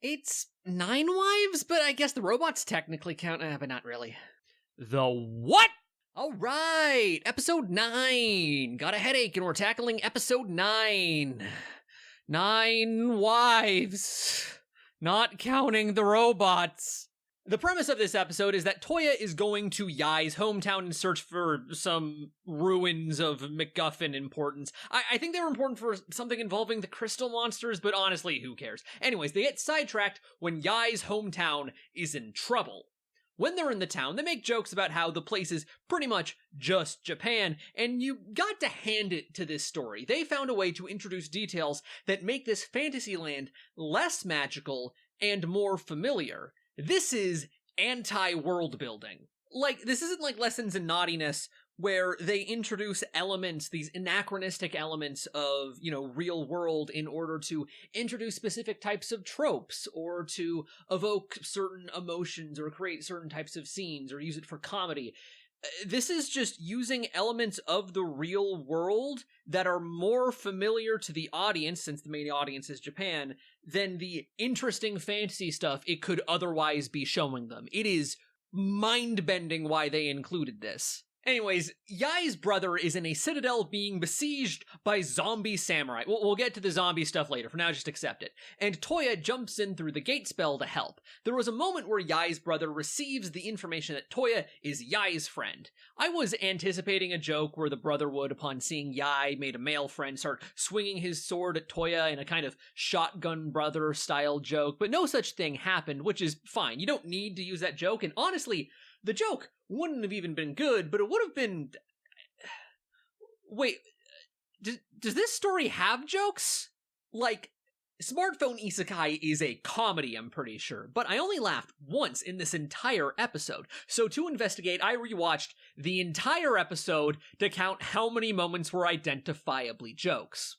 It's 9 wives, but I guess the robots technically count, but not really. The what? All right, episode 9. Got a headache, and we're tackling episode 9. 9 wives. Not counting the robots. The premise of this episode is that Toya is going to Yai's hometown in search for some ruins of MacGuffin importance. I think they were important for something involving the crystal monsters, but honestly, who cares? Anyways, they get sidetracked when Yai's hometown is in trouble. When they're in the town, they make jokes about how the place is pretty much just Japan, and you got to hand it to this story. They found a way to introduce details that make this fantasy land less magical and more familiar. This is anti-world building. This isn't like Lessons in Naughtiness, where they introduce elements, these anachronistic elements of, real world in order to introduce specific types of tropes, or to evoke certain emotions, or create certain types of scenes, or use it for comedy. This is just using elements of the real world that are more familiar to the audience, since the main audience is Japan, than the interesting fantasy stuff it could otherwise be showing them. It is mind-bending why they included this. Anyways, Yai's brother is in a citadel being besieged by zombie samurai. We'll get to the zombie stuff later. For now, just accept it. And Toya jumps in through the gate spell to help. There was a moment where Yai's brother receives the information that Toya is Yai's friend. I was anticipating a joke where the brother would, upon seeing Yai made a male friend, start swinging his sword at Toya in a kind of shotgun brother style joke, but no such thing happened, which is fine. You don't need to use that joke, and honestly, the joke wouldn't have even been good, but it would have been... Wait, does this story have jokes? Smartphone Isekai is a comedy, I'm pretty sure, but I only laughed once in this entire episode. So to investigate, I rewatched the entire episode to count how many moments were identifiably jokes.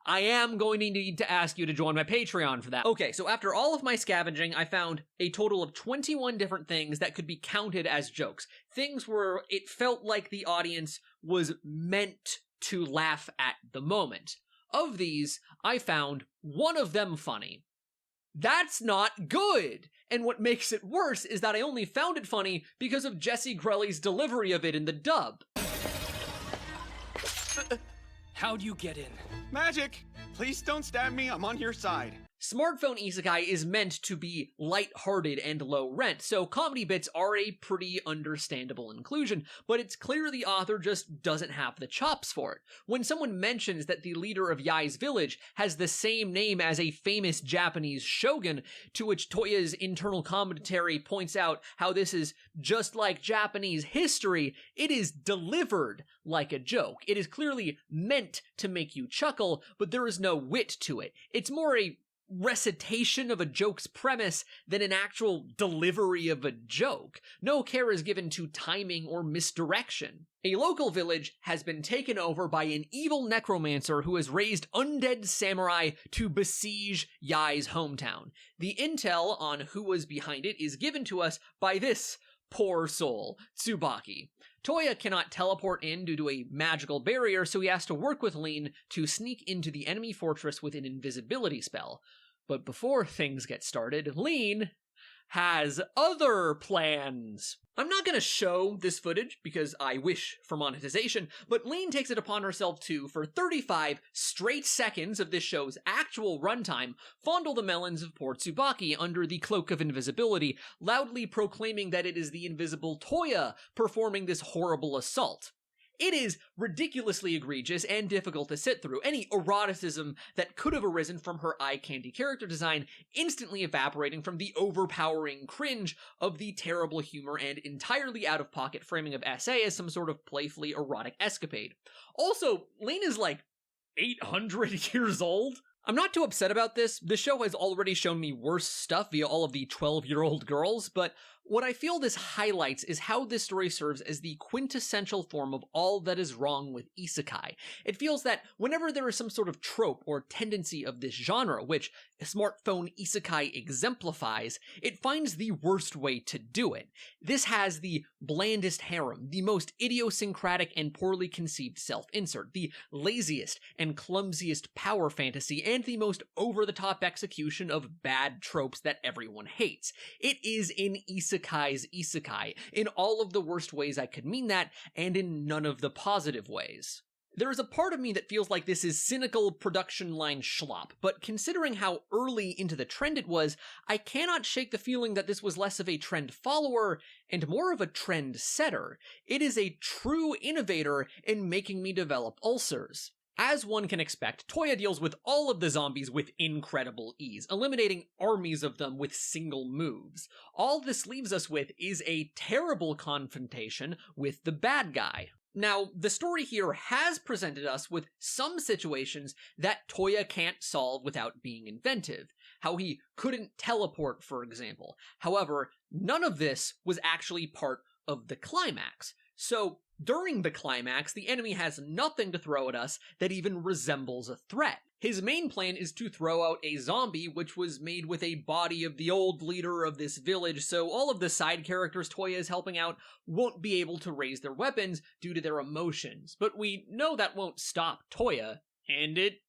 I am going to need to ask you to join my Patreon for that. Okay, so after all of my scavenging, I found a total of 21 different things that could be counted as jokes. Things where it felt like the audience was meant to laugh at the moment. Of these, I found one of them funny. That's not good! And what makes it worse is that I only found it funny because of Jesse Grelly's delivery of it in the dub. How'd you get in? Magic! Please don't stab me, I'm on your side. Smartphone Isekai is meant to be light-hearted and low rent, so comedy bits are a pretty understandable inclusion, but it's clear the author just doesn't have the chops for it. When someone mentions that the leader of Yai's village has the same name as a famous Japanese shogun, to which Toya's internal commentary points out how this is just like Japanese history, it is delivered like a joke. It is clearly meant to make you chuckle, but there is no wit to it. It's more a recitation of a joke's premise than an actual delivery of a joke. No care is given to timing or misdirection. A local village has been taken over by an evil necromancer who has raised undead samurai to besiege Yai's hometown. The intel on who was behind it is given to us by this poor soul, Tsubaki. Toya cannot teleport in due to a magical barrier, so he has to work with Lean to sneak into the enemy fortress with an invisibility spell. But before things get started, Lean has other plans. I'm not going to show this footage because I wish for monetization, but Lean takes it upon herself to, for 35 straight seconds of this show's actual runtime, fondle the melons of poor Tsubaki under the cloak of invisibility, loudly proclaiming that it is the invisible Toya performing this horrible assault. It is ridiculously egregious and difficult to sit through. Any eroticism that could have arisen from her eye candy character design instantly evaporating from the overpowering cringe of the terrible humor and entirely out-of-pocket framing of SA as some sort of playfully erotic escapade. Also, Lane is 800 years old. I'm not too upset about this. The show has already shown me worse stuff via all of the 12-year-old girls, but What I feel this highlights is how this story serves as the quintessential form of all that is wrong with isekai. It feels that whenever there is some sort of trope or tendency of this genre, which smartphone isekai exemplifies, it finds the worst way to do it. This has the blandest harem, the most idiosyncratic and poorly conceived self-insert, the laziest and clumsiest power fantasy, and the most over-the-top execution of bad tropes that everyone hates. It is an isekai's isekai, in all of the worst ways I could mean that, and in none of the positive ways. There is a part of me that feels like this is cynical production line schlop, but considering how early into the trend it was, I cannot shake the feeling that this was less of a trend follower and more of a trend setter. It is a true innovator in making me develop ulcers. As one can expect, Toya deals with all of the zombies with incredible ease, eliminating armies of them with single moves. All this leaves us with is a terrible confrontation with the bad guy. Now, the story here has presented us with some situations that Toya can't solve without being inventive. How he couldn't teleport, for example. However, none of this was actually part of the climax. So, during the climax, the enemy has nothing to throw at us that even resembles a threat. His main plan is to throw out a zombie which was made with a body of the old leader of this village, so all of the side characters Toya is helping out won't be able to raise their weapons due to their emotions. But we know that won't stop Toya, and it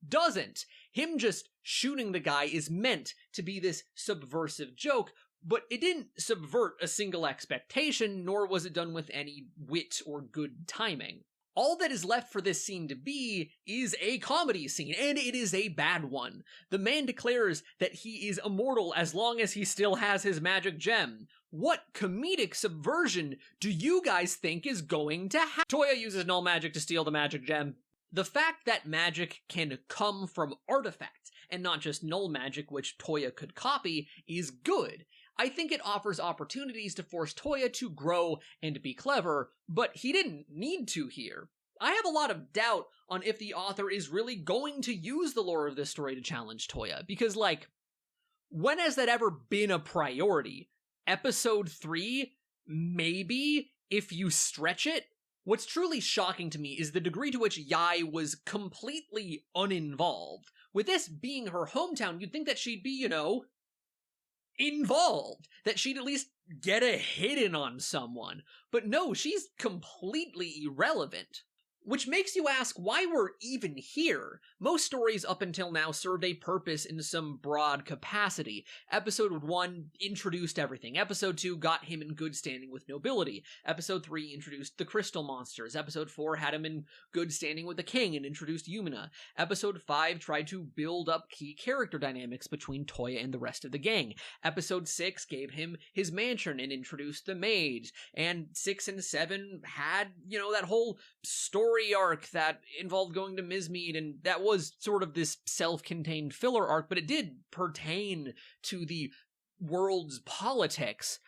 doesn't. Him just shooting the guy is meant to be this subversive joke, but it didn't subvert a single expectation, nor was it done with any wit or good timing. All that is left for this scene to be is a comedy scene, and it is a bad one. The man declares that he is immortal as long as he still has his magic gem. What comedic subversion do you guys think is going to happen? Toya uses null magic to steal the magic gem. The fact that magic can come from artifacts, and not just null magic which Toya could copy, is good. I think it offers opportunities to force Toya to grow and be clever, but he didn't need to here. I have a lot of doubt on if the author is really going to use the lore of this story to challenge Toya, because, when has that ever been a priority? Episode 3? Maybe, if you stretch it? What's truly shocking to me is the degree to which Yai was completely uninvolved. With this being her hometown, you'd think that she'd be, involved, that she'd at least get a hit in on someone. But no, she's completely irrelevant. Which makes you ask why we're even here. Most stories up until now served a purpose in some broad capacity. Episode 1 introduced everything. Episode 2 got him in good standing with nobility. Episode 3 introduced the crystal monsters. Episode 4 had him in good standing with the king and introduced Yumina. Episode 5 tried to build up key character dynamics between Toya and the rest of the gang. Episode 6 gave him his mansion and introduced the maids. And 6 and 7 had, that whole story arc that involved going to Mizmead, and that was sort of this self-contained filler arc, but it did pertain to the world's politics.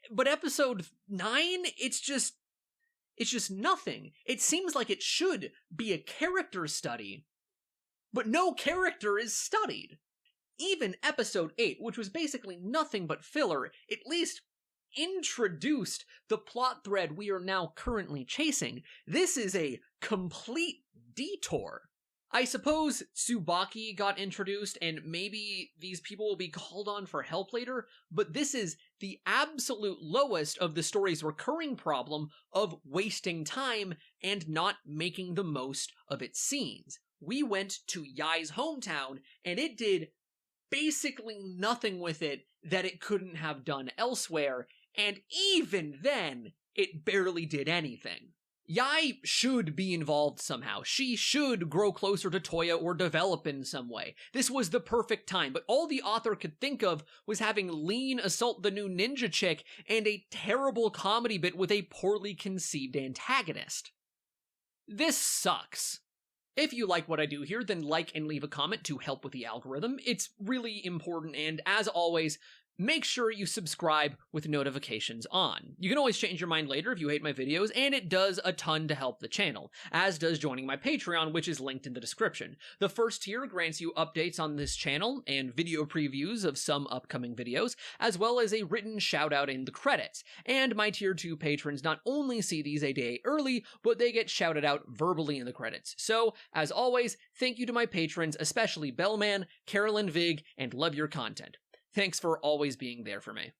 But episode 9, it's just nothing. It seems like it should be a character study, but no character is studied. Even episode 8, which was basically nothing but filler, at least introduced the plot thread we are now currently chasing. This is a complete detour. I suppose Tsubaki got introduced, and maybe these people will be called on for help later, but this is the absolute lowest of the story's recurring problem of wasting time and not making the most of its scenes. We went to Yai's hometown, and it did basically nothing with it that it couldn't have done elsewhere, and even then, it barely did anything. Yai should be involved somehow. She should grow closer to Toya or develop in some way. This was the perfect time, but all the author could think of was having Lean assault the new ninja chick and a terrible comedy bit with a poorly conceived antagonist. This sucks. If you like what I do here, then like and leave a comment to help with the algorithm. It's really important, and as always, make sure you subscribe with notifications on. You can always change your mind later if you hate my videos, and it does a ton to help the channel, as does joining my Patreon, which is linked in the description. The first tier grants you updates on this channel and video previews of some upcoming videos, as well as a written shout out in the credits. And my tier 2 patrons not only see these a day early, but they get shouted out verbally in the credits. So, as always, thank you to my patrons, especially Bellman, Carolyn Vig, and Love Your Content. Thanks for always being there for me.